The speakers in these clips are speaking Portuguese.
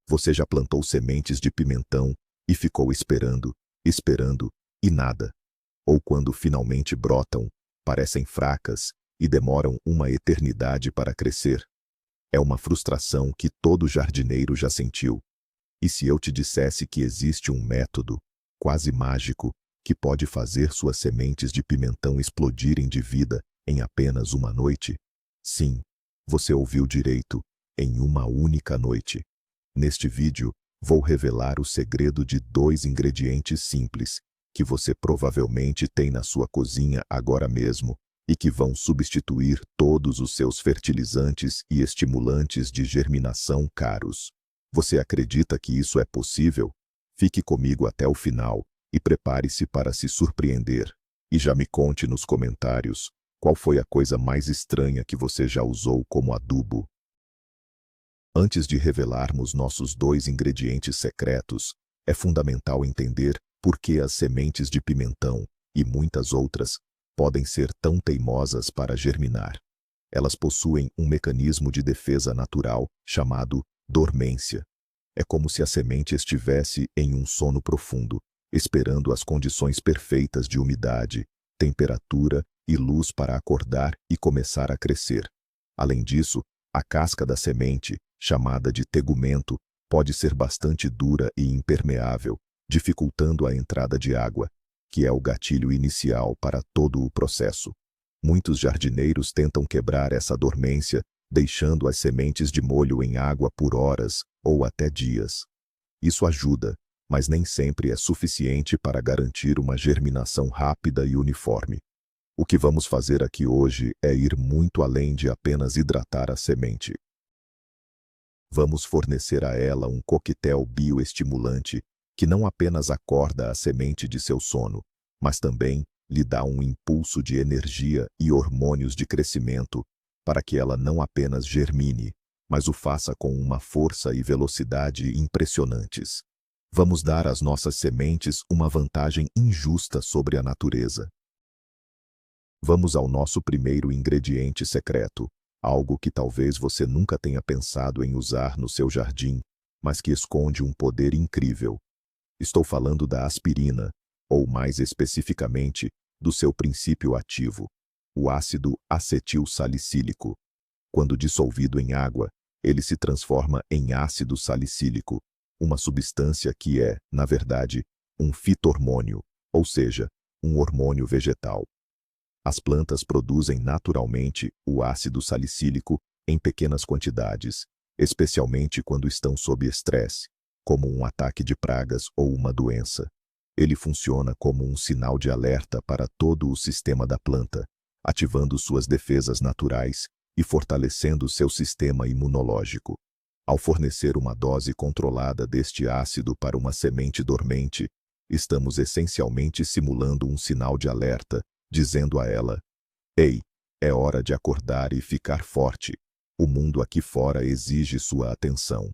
Você já plantou sementes de pimentão e ficou esperando, esperando e nada. Ou quando finalmente brotam, parecem fracas e demoram uma eternidade para crescer. É uma frustração que todo jardineiro já sentiu. E se eu te dissesse que existe um método, quase mágico, que pode fazer suas sementes de pimentão explodirem de vida em apenas uma noite? Sim, você ouviu direito, em uma única noite. Neste vídeo, vou revelar o segredo de 2 ingredientes simples, que você provavelmente tem na sua cozinha agora mesmo, e que vão substituir todos os seus fertilizantes e estimulantes de germinação caros. Você acredita que isso é possível? Fique comigo até o final e prepare-se para se surpreender. E já me conte nos comentários qual foi a coisa mais estranha que você já usou como adubo. Antes de revelarmos nossos 2 ingredientes secretos, é fundamental entender por que as sementes de pimentão, e muitas outras, podem ser tão teimosas para germinar. Elas possuem um mecanismo de defesa natural chamado dormência. É como se a semente estivesse em um sono profundo, esperando as condições perfeitas de umidade, temperatura e luz para acordar e começar a crescer. Além disso, a casca da semente, chamada de tegumento, pode ser bastante dura e impermeável, dificultando a entrada de água, que é o gatilho inicial para todo o processo. Muitos jardineiros tentam quebrar essa dormência, deixando as sementes de molho em água por horas ou até dias. Isso ajuda, mas nem sempre é suficiente para garantir uma germinação rápida e uniforme. O que vamos fazer aqui hoje é ir muito além de apenas hidratar a semente. Vamos fornecer a ela um coquetel bioestimulante que não apenas acorda a semente de seu sono, mas também lhe dá um impulso de energia e hormônios de crescimento para que ela não apenas germine, mas o faça com uma força e velocidade impressionantes. Vamos dar às nossas sementes uma vantagem injusta sobre a natureza. Vamos ao nosso primeiro ingrediente secreto, algo que talvez você nunca tenha pensado em usar no seu jardim, mas que esconde um poder incrível. Estou falando da aspirina, ou mais especificamente, do seu princípio ativo, o ácido acetilsalicílico. Quando dissolvido em água, ele se transforma em ácido salicílico, uma substância que é, na verdade, um fito-hormônio, ou seja, um hormônio vegetal. As plantas produzem naturalmente o ácido salicílico em pequenas quantidades, especialmente quando estão sob estresse, como um ataque de pragas ou uma doença. Ele funciona como um sinal de alerta para todo o sistema da planta, ativando suas defesas naturais e fortalecendo seu sistema imunológico. Ao fornecer uma dose controlada deste ácido para uma semente dormente, estamos essencialmente simulando um sinal de alerta, dizendo a ela: "Ei, é hora de acordar e ficar forte. O mundo aqui fora exige sua atenção."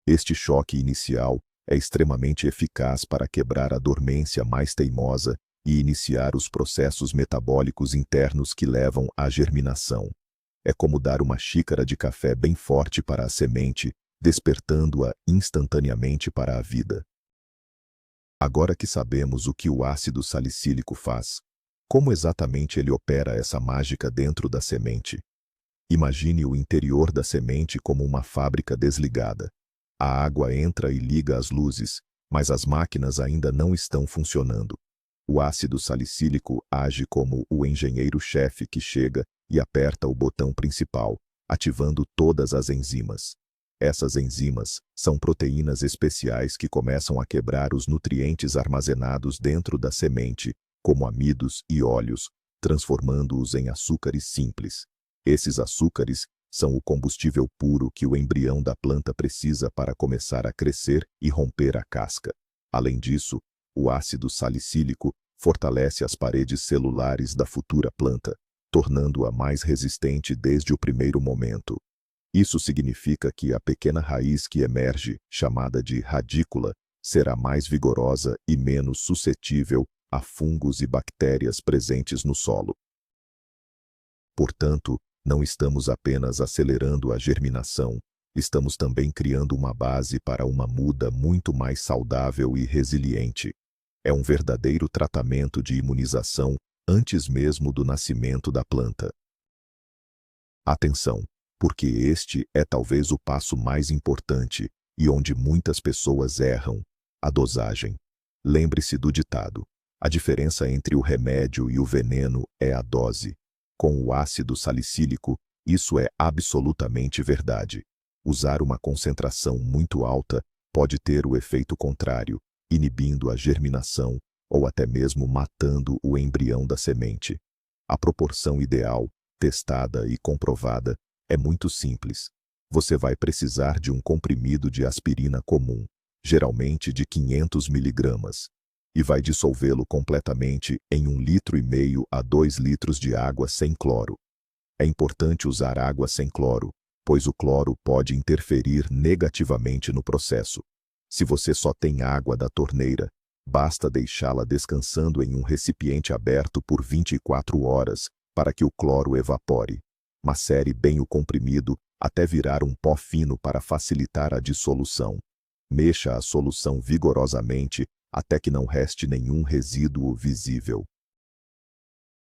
Este choque inicial é extremamente eficaz para quebrar a dormência mais teimosa e iniciar os processos metabólicos internos que levam à germinação. É como dar uma xícara de café bem forte para a semente, despertando-a instantaneamente para a vida. Agora que sabemos o que o ácido salicílico faz, como exatamente ele opera essa mágica dentro da semente? Imagine o interior da semente como uma fábrica desligada. A água entra e liga as luzes, mas as máquinas ainda não estão funcionando. O ácido salicílico age como o engenheiro-chefe que chega e aperta o botão principal, ativando todas as enzimas. Essas enzimas são proteínas especiais que começam a quebrar os nutrientes armazenados dentro da semente, como amidos e óleos, transformando-os em açúcares simples. Esses açúcares são o combustível puro que o embrião da planta precisa para começar a crescer e romper a casca. Além disso, o ácido salicílico fortalece as paredes celulares da futura planta, tornando-a mais resistente desde o primeiro momento. Isso significa que a pequena raiz que emerge, chamada de radícula, será mais vigorosa e menos suscetível a fungos e bactérias presentes no solo. Portanto, não estamos apenas acelerando a germinação, estamos também criando uma base para uma muda muito mais saudável e resiliente. É um verdadeiro tratamento de imunização antes mesmo do nascimento da planta. Atenção, porque este é talvez o passo mais importante e onde muitas pessoas erram: a dosagem. Lembre-se do ditado: a diferença entre o remédio e o veneno é a dose. Com o ácido salicílico, isso é absolutamente verdade. Usar uma concentração muito alta pode ter o efeito contrário, inibindo a germinação ou até mesmo matando o embrião da semente. A proporção ideal, testada e comprovada, é muito simples. Você vai precisar de um comprimido de aspirina comum, geralmente de 500 miligramas, e vai dissolvê-lo completamente em 1,5 litro a 2 litros de água sem cloro. É importante usar água sem cloro, pois o cloro pode interferir negativamente no processo. Se você só tem água da torneira, basta deixá-la descansando em um recipiente aberto por 24 horas para que o cloro evapore. Macere bem o comprimido até virar um pó fino para facilitar a dissolução. Mexa a solução vigorosamente até que não reste nenhum resíduo visível.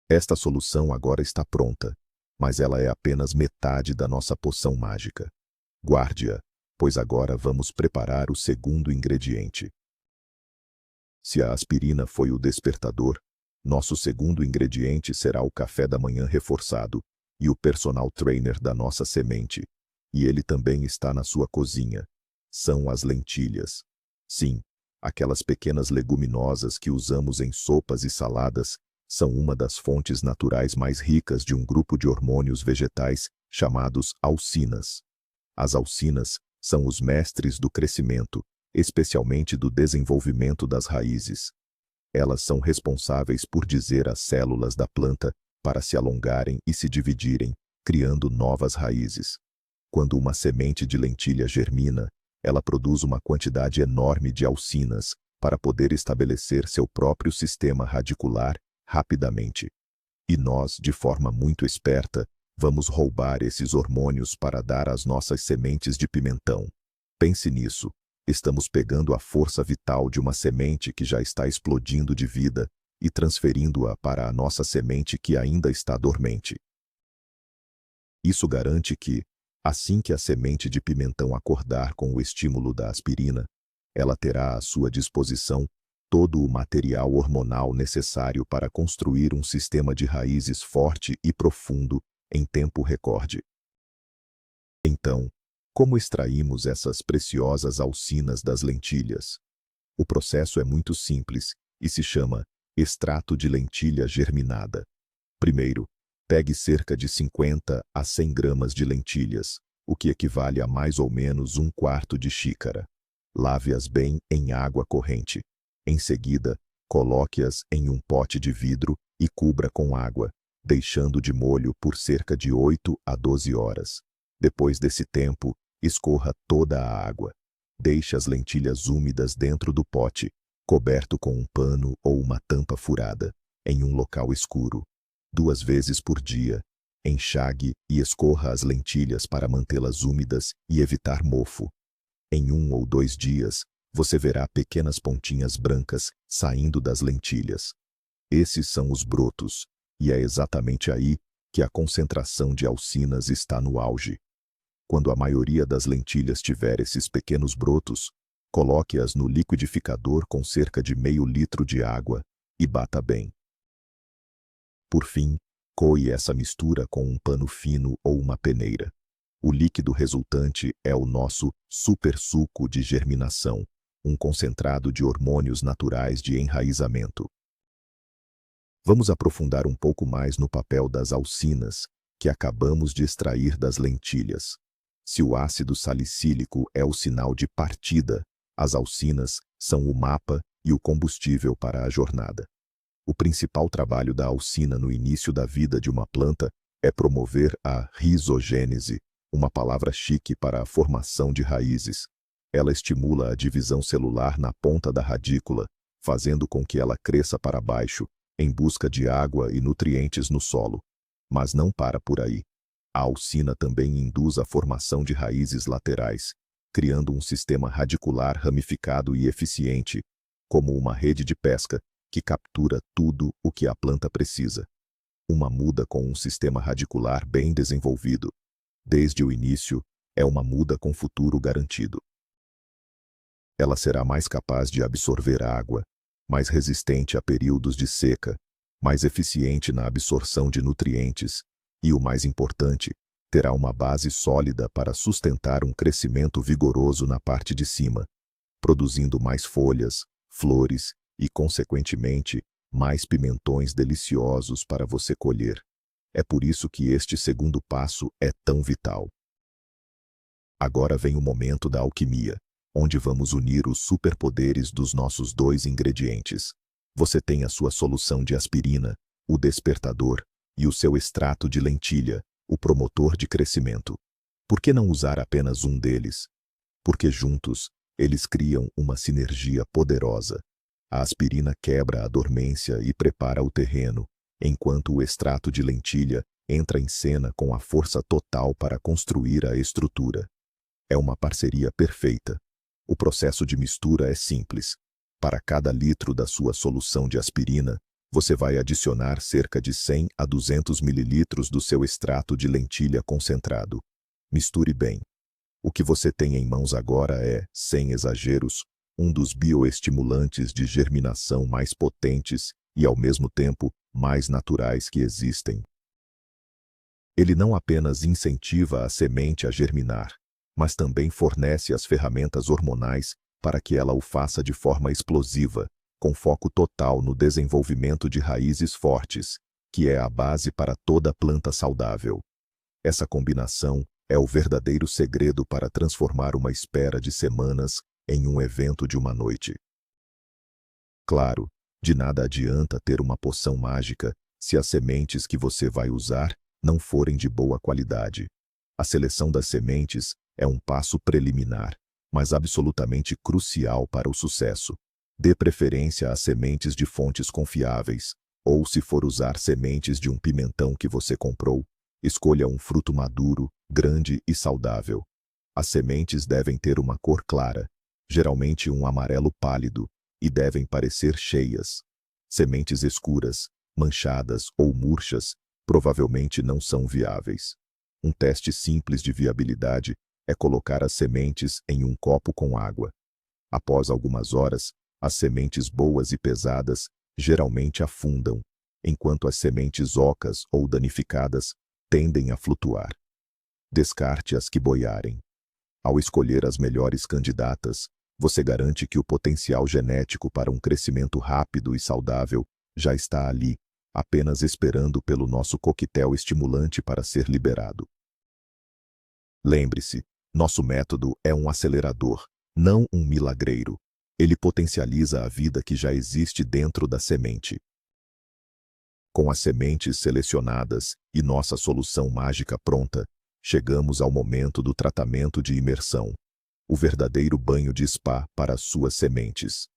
Esta solução agora está pronta, mas ela é apenas metade da nossa poção mágica. Guarde-a, pois agora vamos preparar o segundo ingrediente. Se a aspirina foi o despertador, nosso segundo ingrediente será o café da manhã reforçado e o personal trainer da nossa semente. E ele também está na sua cozinha. São as lentilhas. Sim, aquelas pequenas leguminosas que usamos em sopas e saladas são uma das fontes naturais mais ricas de um grupo de hormônios vegetais chamados aucinas. As aucinas são os mestres do crescimento, especialmente do desenvolvimento das raízes. Elas são responsáveis por dizer às células da planta para se alongarem e se dividirem, criando novas raízes. Quando uma semente de lentilha germina, ela produz uma quantidade enorme de aucinas para poder estabelecer seu próprio sistema radicular rapidamente. E nós, de forma muito esperta, vamos roubar esses hormônios para dar às nossas sementes de pimentão. Pense nisso. Estamos pegando a força vital de uma semente que já está explodindo de vida e transferindo-a para a nossa semente que ainda está dormente. Isso garante que, assim que a semente de pimentão acordar com o estímulo da aspirina, ela terá à sua disposição todo o material hormonal necessário para construir um sistema de raízes forte e profundo em tempo recorde. Então, como extraímos essas preciosas aucinas das lentilhas? O processo é muito simples e se chama extrato de lentilha germinada. Primeiro, pegue cerca de 50 a 100 gramas de lentilhas, o que equivale a mais ou menos 1/4 de xícara. Lave-as bem em água corrente. Em seguida, coloque-as em um pote de vidro e cubra com água, deixando de molho por cerca de 8 a 12 horas. Depois desse tempo, escorra toda a água. Deixe as lentilhas úmidas dentro do pote, coberto com um pano ou uma tampa furada, em um local escuro. 2 vezes por dia, enxague e escorra as lentilhas para mantê-las úmidas e evitar mofo. Em 1 ou 2 dias, você verá pequenas pontinhas brancas saindo das lentilhas. Esses são os brotos, e é exatamente aí que a concentração de aucinas está no auge. Quando a maioria das lentilhas tiver esses pequenos brotos, coloque-as no liquidificador com cerca de meio litro de água e bata bem. Por fim, coe essa mistura com um pano fino ou uma peneira. O líquido resultante é o nosso super suco de germinação, um concentrado de hormônios naturais de enraizamento. Vamos aprofundar um pouco mais no papel das aucinas, que acabamos de extrair das lentilhas. Se o ácido salicílico é o sinal de partida, as aucinas são o mapa e o combustível para a jornada. O principal trabalho da aucina no início da vida de uma planta é promover a rizogênese, uma palavra chique para a formação de raízes. Ela estimula a divisão celular na ponta da radícula, fazendo com que ela cresça para baixo, em busca de água e nutrientes no solo. Mas não para por aí. A alcina também induz a formação de raízes laterais, criando um sistema radicular ramificado e eficiente, como uma rede de pesca que captura tudo o que a planta precisa. Uma muda com um sistema radicular bem desenvolvido, desde o início, é uma muda com futuro garantido. Ela será mais capaz de absorver água, mais resistente a períodos de seca, mais eficiente na absorção de nutrientes e, o mais importante, terá uma base sólida para sustentar um crescimento vigoroso na parte de cima, produzindo mais folhas, flores e, consequentemente, mais pimentões deliciosos para você colher. É por isso que este segundo passo é tão vital. Agora vem o momento da alquimia, onde vamos unir os superpoderes dos nossos dois ingredientes. Você tem a sua solução de aspirina, o despertador, e o seu extrato de lentilha, o promotor de crescimento. Por que não usar apenas um deles? Porque juntos, eles criam uma sinergia poderosa. A aspirina quebra a dormência e prepara o terreno, enquanto o extrato de lentilha entra em cena com a força total para construir a estrutura. É uma parceria perfeita. O processo de mistura é simples. Para cada litro da sua solução de aspirina, você vai adicionar cerca de 100 a 200 ml do seu extrato de lentilha concentrado. Misture bem. O que você tem em mãos agora é, sem exageros, um dos bioestimulantes de germinação mais potentes e, ao mesmo tempo, mais naturais que existem. Ele não apenas incentiva a semente a germinar, mas também fornece as ferramentas hormonais para que ela o faça de forma explosiva, com foco total no desenvolvimento de raízes fortes, que é a base para toda planta saudável. Essa combinação é o verdadeiro segredo para transformar uma espera de semanas em um evento de uma noite. Claro, de nada adianta ter uma poção mágica se as sementes que você vai usar não forem de boa qualidade. A seleção das sementes é um passo preliminar, mas absolutamente crucial para o sucesso. Dê preferência a sementes de fontes confiáveis, ou se for usar sementes de um pimentão que você comprou, escolha um fruto maduro, grande e saudável. As sementes devem ter uma cor clara, geralmente um amarelo pálido, e devem parecer cheias. Sementes escuras, manchadas ou murchas provavelmente não são viáveis. Um teste simples de viabilidade é colocar as sementes em um copo com água. Após algumas horas, as sementes boas e pesadas geralmente afundam, enquanto as sementes ocas ou danificadas tendem a flutuar. Descarte as que boiarem. Ao escolher as melhores candidatas, você garante que o potencial genético para um crescimento rápido e saudável já está ali, apenas esperando pelo nosso coquetel estimulante para ser liberado. Lembre-se, nosso método é um acelerador, não um milagreiro. Ele potencializa a vida que já existe dentro da semente. Com as sementes selecionadas e nossa solução mágica pronta, chegamos ao momento do tratamento de imersão, o verdadeiro banho de spa para as suas sementes.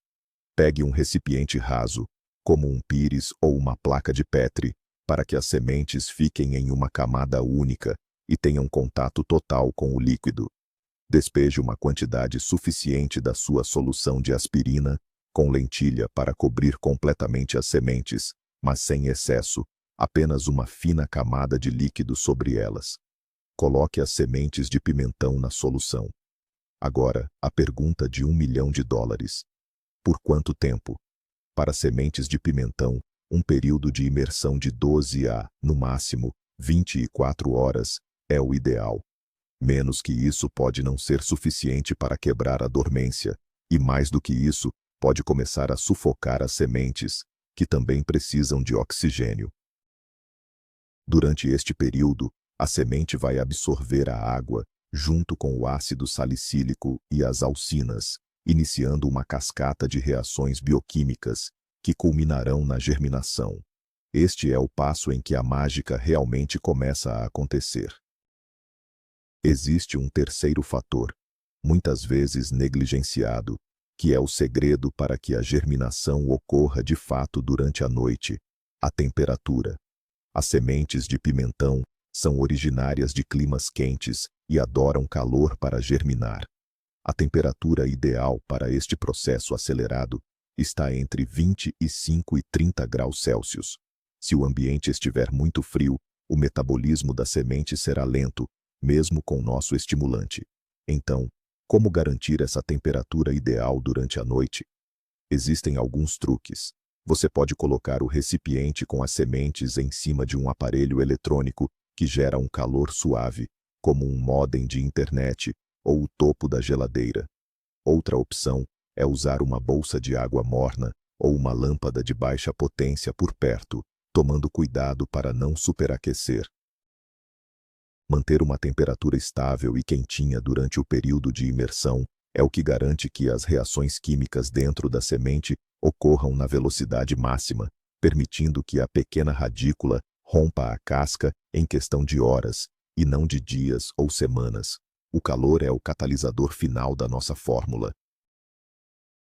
Pegue um recipiente raso, como um pires ou uma placa de Petri, para que as sementes fiquem em uma camada única e tenham contato total com o líquido. Despeje uma quantidade suficiente da sua solução de aspirina, com lentilha para cobrir completamente as sementes, mas sem excesso, apenas uma fina camada de líquido sobre elas. Coloque as sementes de pimentão na solução. Agora, a pergunta de $1 milhão. Por quanto tempo? Para sementes de pimentão, um período de imersão de 12 a, no máximo, 24 horas é o ideal. Menos que isso pode não ser suficiente para quebrar a dormência, e mais do que isso, pode começar a sufocar as sementes, que também precisam de oxigênio. Durante este período, a semente vai absorver a água, junto com o ácido salicílico e as alcinas, iniciando uma cascata de reações bioquímicas, que culminarão na germinação. Este é o passo em que a mágica realmente começa a acontecer. Existe um terceiro fator, muitas vezes negligenciado, que é o segredo para que a germinação ocorra de fato durante a noite: a temperatura. As sementes de pimentão São originárias de climas quentes e adoram calor para germinar. A temperatura ideal para este processo acelerado está entre 25 e 30 graus Celsius. Se o ambiente estiver muito frio, o metabolismo da semente será lento, mesmo com nosso estimulante. Então, como garantir essa temperatura ideal durante a noite? Existem alguns truques. Você pode colocar o recipiente com as sementes em cima de um aparelho eletrônico que gera um calor suave, como um módem de internet ou o topo da geladeira. Outra opção é usar uma bolsa de água morna ou uma lâmpada de baixa potência por perto, tomando cuidado para não superaquecer. Manter uma temperatura estável e quentinha durante o período de imersão é o que garante que as reações químicas dentro da semente ocorram na velocidade máxima, permitindo que a pequena radícula rompa a casca em questão de horas, e não de dias ou semanas. O calor é o catalisador final da nossa fórmula.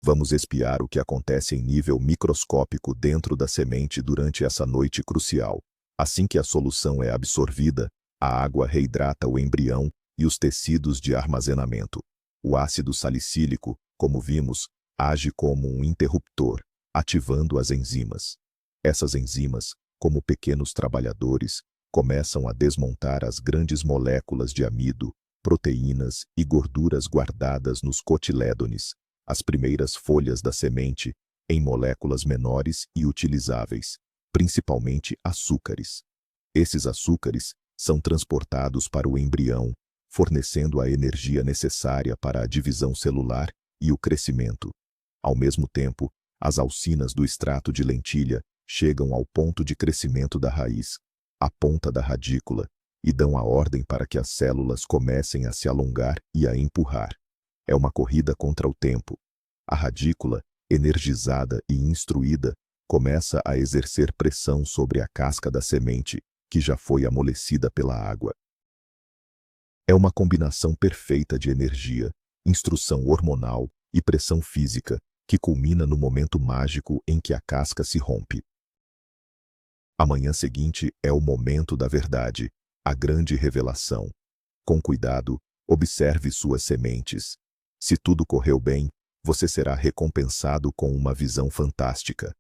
Vamos espiar o que acontece em nível microscópico dentro da semente durante essa noite crucial. Assim que a solução é absorvida, a água reidrata o embrião e os tecidos de armazenamento. O ácido salicílico, como vimos, age como um interruptor, ativando as enzimas. Essas enzimas, como pequenos trabalhadores, começam a desmontar as grandes moléculas de amido, proteínas e gorduras guardadas nos cotilédones, as primeiras folhas da semente, em moléculas menores e utilizáveis, principalmente açúcares. Esses açúcares são transportados para o embrião, fornecendo a energia necessária para a divisão celular e o crescimento. Ao mesmo tempo, as alcinas do extrato de lentilha chegam ao ponto de crescimento da raiz, a ponta da radícula, e dão a ordem para que as células comecem a se alongar e a empurrar. É uma corrida contra o tempo. A radícula, energizada e instruída, começa a exercer pressão sobre a casca da semente, que já foi amolecida pela água. É uma combinação perfeita de energia, instrução hormonal e pressão física, que culmina no momento mágico em que a casca se rompe. A manhã seguinte é o momento da verdade, a grande revelação. Com cuidado, observe suas sementes. Se tudo correu bem, você será recompensado com uma visão fantástica.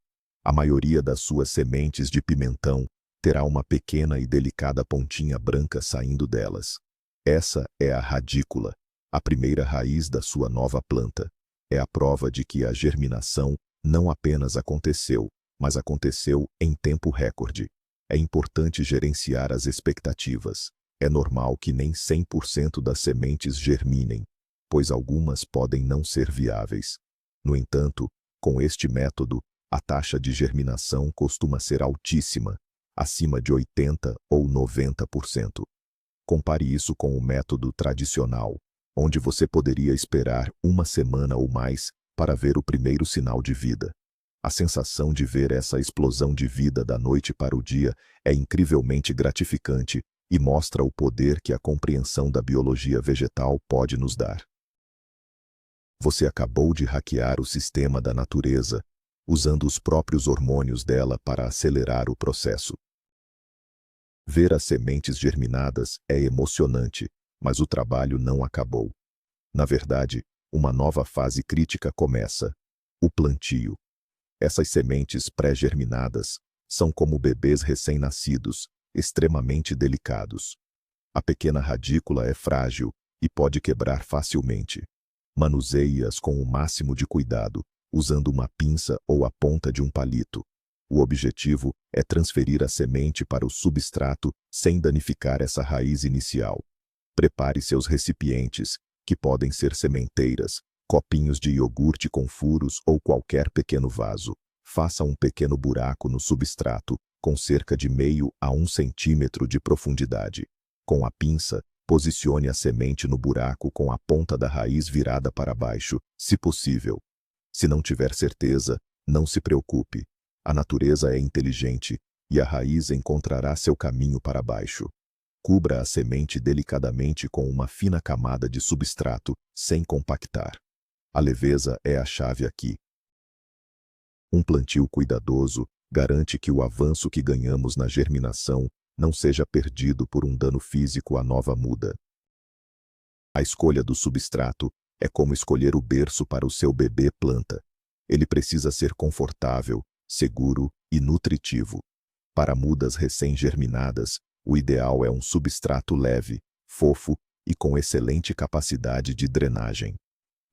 A maioria das suas sementes de pimentão terá uma pequena e delicada pontinha branca saindo delas. Essa é a radícula, a primeira raiz da sua nova planta. É a prova de que a germinação não apenas aconteceu, mas aconteceu em tempo recorde. É importante gerenciar as expectativas. É normal que nem 100% das sementes germinem, pois algumas podem não ser viáveis. No entanto, com este método, a taxa de germinação costuma ser altíssima, acima de 80% ou 90%. Compare isso com o método tradicional, onde você poderia esperar uma semana ou mais para ver o primeiro sinal de vida. A sensação de ver essa explosão de vida da noite para o dia é incrivelmente gratificante e mostra o poder que a compreensão da biologia vegetal pode nos dar. Você acabou de hackear o sistema da natureza, usando os próprios hormônios dela para acelerar o processo. Ver as sementes germinadas é emocionante, mas o trabalho não acabou. Na verdade, uma nova fase crítica começa: o plantio. Essas sementes pré-germinadas são como bebês recém-nascidos, extremamente delicados. A pequena radícula é frágil e pode quebrar facilmente. Manuseie-as com o máximo de cuidado, usando uma pinça ou a ponta de um palito. O objetivo é transferir a semente para o substrato sem danificar essa raiz inicial. Prepare seus recipientes, que podem ser sementeiras, copinhos de iogurte com furos ou qualquer pequeno vaso. Faça um pequeno buraco no substrato, com cerca de meio a 1 centímetro de profundidade. Com a pinça, posicione a semente no buraco com a ponta da raiz virada para baixo, se possível. Se não tiver certeza, não se preocupe. A natureza é inteligente e a raiz encontrará seu caminho para baixo. Cubra a semente delicadamente com uma fina camada de substrato, sem compactar. A leveza é a chave aqui. Um plantio cuidadoso garante que o avanço que ganhamos na germinação Não seja perdido por um dano físico à nova muda. A escolha do substrato é como escolher o berço para o seu bebê planta. Ele precisa ser confortável, seguro e nutritivo. Para mudas recém-germinadas, o ideal é um substrato leve, fofo e com excelente capacidade de drenagem.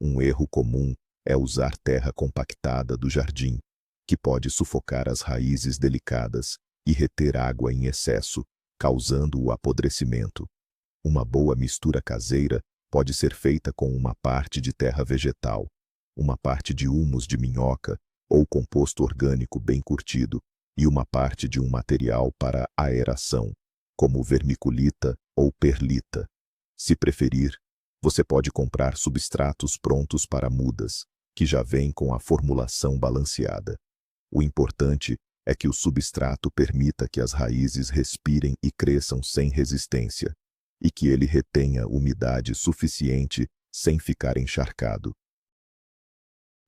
Um erro comum é usar terra compactada do jardim, que pode sufocar as raízes delicadas e reter água em excesso, causando o apodrecimento. Uma boa mistura caseira pode ser feita com uma parte de terra vegetal, uma parte de humus de minhoca ou composto orgânico bem curtido e uma parte de um material para aeração, como vermiculita ou perlita. Se preferir, você pode comprar substratos prontos para mudas, que já vêm com a formulação balanceada. O importante é que o substrato permita que as raízes respirem e cresçam sem resistência, e que ele retenha umidade suficiente sem ficar encharcado.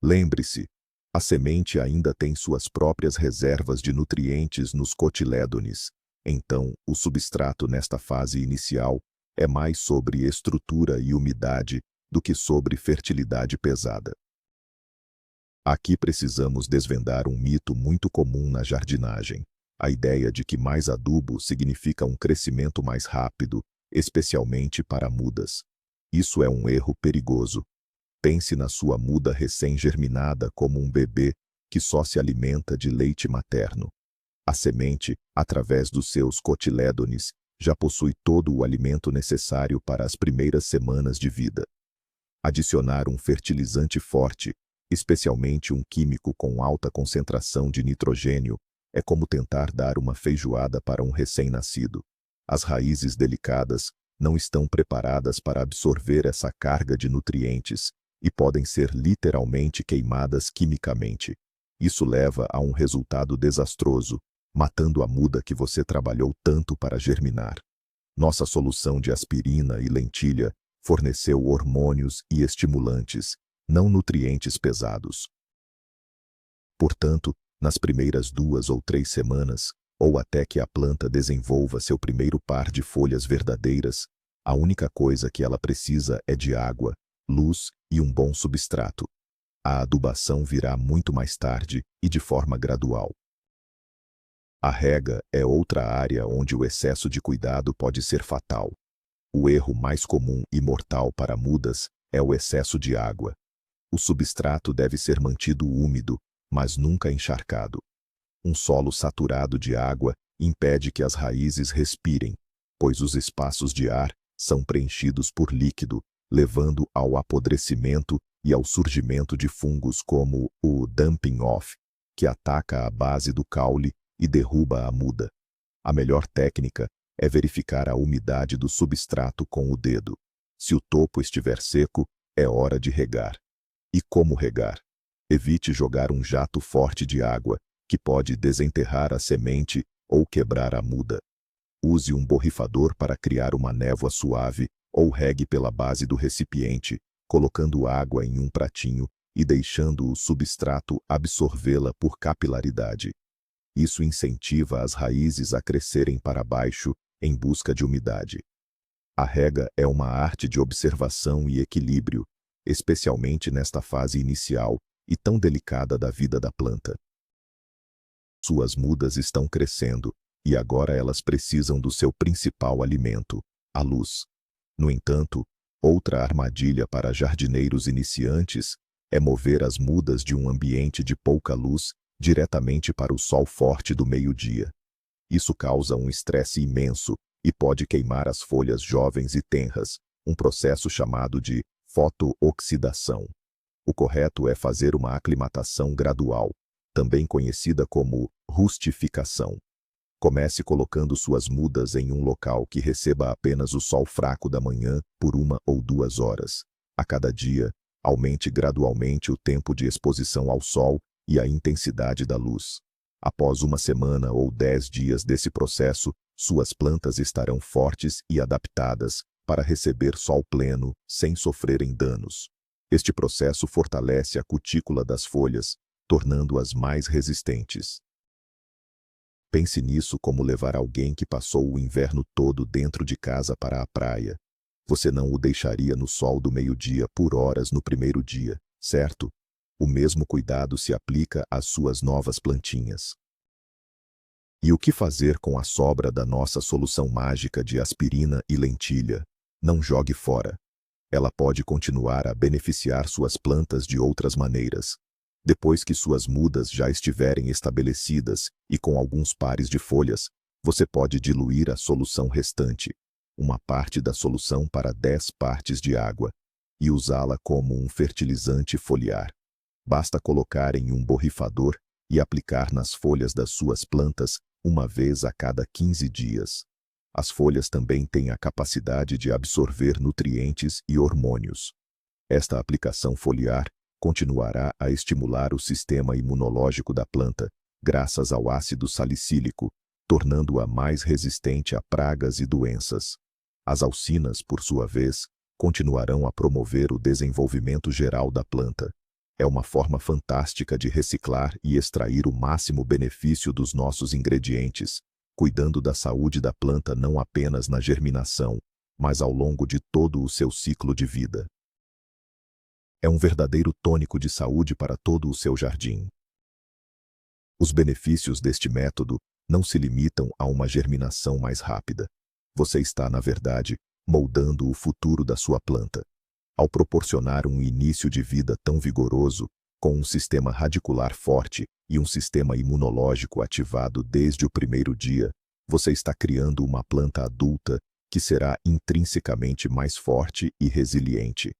Lembre-se, a semente ainda tem suas próprias reservas de nutrientes nos cotilédones, então o substrato nesta fase inicial é mais sobre estrutura e umidade do que sobre fertilidade pesada. Aqui precisamos desvendar um mito muito comum na jardinagem, a ideia de que mais adubo significa um crescimento mais rápido, especialmente para mudas. Isso é um erro perigoso. Pense na sua muda recém-germinada como um bebê que só se alimenta de leite materno. A semente, através dos seus cotilédones, já possui todo o alimento necessário para as primeiras semanas de vida. Adicionar um fertilizante forte, especialmente um químico com alta concentração de nitrogênio, é como tentar dar uma feijoada para um recém-nascido. As raízes delicadas não estão preparadas para absorver essa carga de nutrientes e podem ser literalmente queimadas quimicamente. Isso leva a um resultado desastroso, matando a muda que você trabalhou tanto para germinar. Nossa solução de aspirina e lentilha forneceu hormônios e estimulantes, não nutrientes pesados. Portanto, nas primeiras 2 ou 3 semanas, ou até que a planta desenvolva seu primeiro par de folhas verdadeiras, a única coisa que ela precisa é de água, luz e um bom substrato. A adubação virá muito mais tarde e de forma gradual. A rega é outra área onde o excesso de cuidado pode ser fatal. O erro mais comum e mortal para mudas é o excesso de água. O substrato deve ser mantido úmido, mas nunca encharcado. Um solo saturado de água impede que as raízes respirem, pois os espaços de ar são preenchidos por líquido, levando ao apodrecimento e ao surgimento de fungos como o dumping off, que ataca a base do caule e derruba a muda. A melhor técnica é verificar a umidade do substrato com o dedo. Se o topo estiver seco, é hora de regar. E como regar? Evite jogar um jato forte de água, que pode desenterrar a semente ou quebrar a muda. Use um borrifador para criar uma névoa suave ou regue pela base do recipiente, colocando água em um pratinho e deixando o substrato absorvê-la por capilaridade. Isso incentiva as raízes a crescerem para baixo em busca de umidade. A rega é uma arte de observação e equilíbrio, especialmente nesta fase inicial e tão delicada da vida da planta. Suas mudas estão crescendo, e agora elas precisam do seu principal alimento, a luz. No entanto, outra armadilha para jardineiros iniciantes é mover as mudas de um ambiente de pouca luz diretamente para o sol forte do meio-dia. Isso causa um estresse imenso e pode queimar as folhas jovens e tenras, um processo chamado de fotooxidação. O correto é fazer uma aclimatação gradual, também conhecida como rustificação. Comece colocando suas mudas em um local que receba apenas o sol fraco da manhã por 1 ou 2 horas. A cada dia, aumente gradualmente o tempo de exposição ao sol e a intensidade da luz. Após 1 semana ou 10 dias desse processo, suas plantas estarão fortes e adaptadas para receber sol pleno sem sofrerem danos. Este processo fortalece a cutícula das folhas, tornando-as mais resistentes. Pense nisso como levar alguém que passou o inverno todo dentro de casa para a praia. Você não o deixaria no sol do meio-dia por horas no primeiro dia, certo? O mesmo cuidado se aplica às suas novas plantinhas. E o que fazer com a sobra da nossa solução mágica de aspirina e lentilha? Não jogue fora. Ela pode continuar a beneficiar suas plantas de outras maneiras. Depois que suas mudas já estiverem estabelecidas e com alguns pares de folhas, você pode diluir a solução restante, uma parte da solução para 10 partes de água, e usá-la como um fertilizante foliar. Basta colocar em um borrifador e aplicar nas folhas das suas plantas uma vez a cada 15 dias. As folhas também têm a capacidade de absorver nutrientes e hormônios. Esta aplicação foliar continuará a estimular o sistema imunológico da planta, graças ao ácido salicílico, tornando-a mais resistente a pragas e doenças. As alcinas, por sua vez, continuarão a promover o desenvolvimento geral da planta. É uma forma fantástica de reciclar e extrair o máximo benefício dos nossos ingredientes, cuidando da saúde da planta não apenas na germinação, mas ao longo de todo o seu ciclo de vida. É um verdadeiro tônico de saúde para todo o seu jardim. Os benefícios deste método não se limitam a uma germinação mais rápida. Você está, na verdade, moldando o futuro da sua planta. Ao proporcionar um início de vida tão vigoroso, com um sistema radicular forte e um sistema imunológico ativado desde o primeiro dia, você está criando uma planta adulta que será intrinsecamente mais forte e resiliente.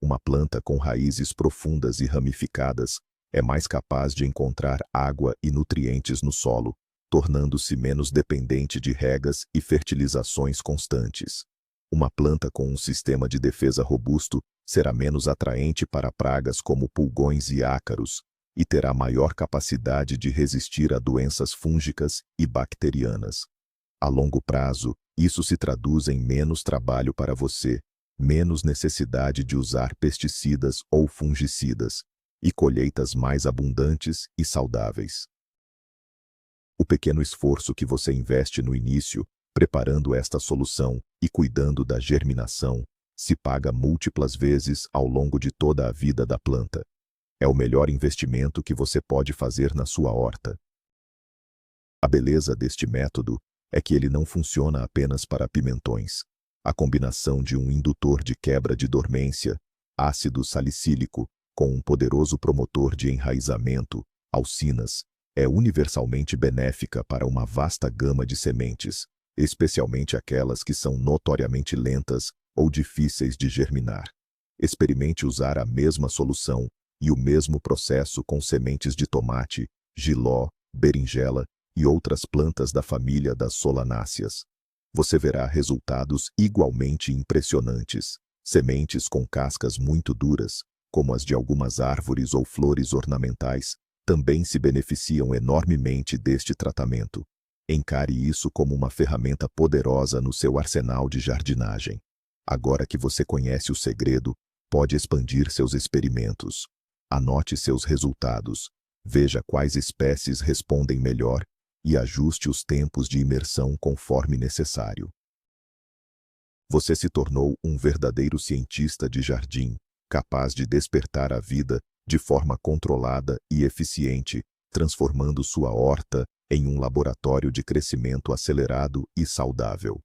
Uma planta com raízes profundas e ramificadas é mais capaz de encontrar água e nutrientes no solo, tornando-se menos dependente de regas e fertilizações constantes. Uma planta com um sistema de defesa robusto será menos atraente para pragas como pulgões e ácaros e terá maior capacidade de resistir a doenças fúngicas e bacterianas. A longo prazo, isso se traduz em menos trabalho para você, menos necessidade de usar pesticidas ou fungicidas, e colheitas mais abundantes e saudáveis. O pequeno esforço que você investe no início, preparando esta solução e cuidando da germinação, se paga múltiplas vezes ao longo de toda a vida da planta. É o melhor investimento que você pode fazer na sua horta. A beleza deste método é que ele não funciona apenas para pimentões. A combinação de um indutor de quebra de dormência, ácido salicílico, com um poderoso promotor de enraizamento, alcinas, é universalmente benéfica para uma vasta gama de sementes, especialmente aquelas que são notoriamente lentas ou difíceis de germinar. Experimente usar a mesma solução e o mesmo processo com sementes de tomate, jiló, berinjela e outras plantas da família das solanáceas. Você verá resultados igualmente impressionantes. Sementes com cascas muito duras, como as de algumas árvores ou flores ornamentais, também se beneficiam enormemente deste tratamento. Encare isso como uma ferramenta poderosa no seu arsenal de jardinagem. Agora que você conhece o segredo, pode expandir seus experimentos. Anote seus resultados, veja quais espécies respondem melhor e ajuste os tempos de imersão conforme necessário. Você se tornou um verdadeiro cientista de jardim, capaz de despertar a vida de forma controlada e eficiente, transformando sua horta em um laboratório de crescimento acelerado e saudável.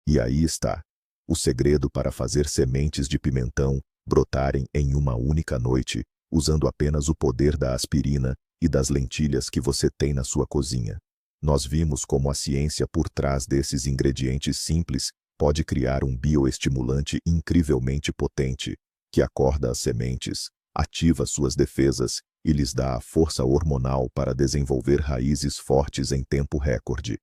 E aí está, o segredo para fazer sementes de pimentão brotarem em uma única noite, usando apenas o poder da aspirina e das lentilhas que você tem na sua cozinha. Nós vimos como a ciência por trás desses ingredientes simples pode criar um bioestimulante incrivelmente potente, que acorda as sementes, ativa suas defesas e lhes dá a força hormonal para desenvolver raízes fortes em tempo recorde.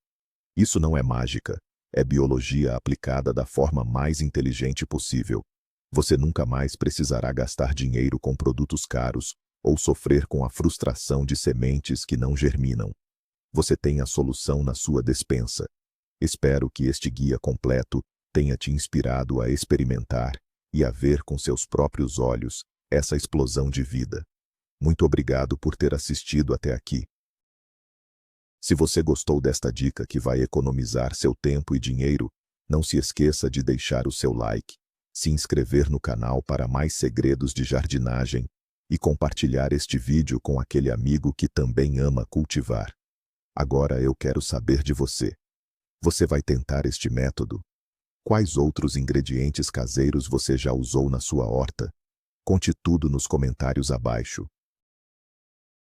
Isso não é mágica, é biologia aplicada da forma mais inteligente possível. Você nunca mais precisará gastar dinheiro com produtos caros ou sofrer com a frustração de sementes que não germinam. Você tem a solução na sua despensa. Espero que este guia completo tenha te inspirado a experimentar e a ver com seus próprios olhos essa explosão de vida. Muito obrigado por ter assistido até aqui. Se você gostou desta dica que vai economizar seu tempo e dinheiro, não se esqueça de deixar o seu like, se inscrever no canal para mais segredos de jardinagem e compartilhar este vídeo com aquele amigo que também ama cultivar. Agora eu quero saber de você. Você vai tentar este método? Quais outros ingredientes caseiros você já usou na sua horta? Conte tudo nos comentários abaixo.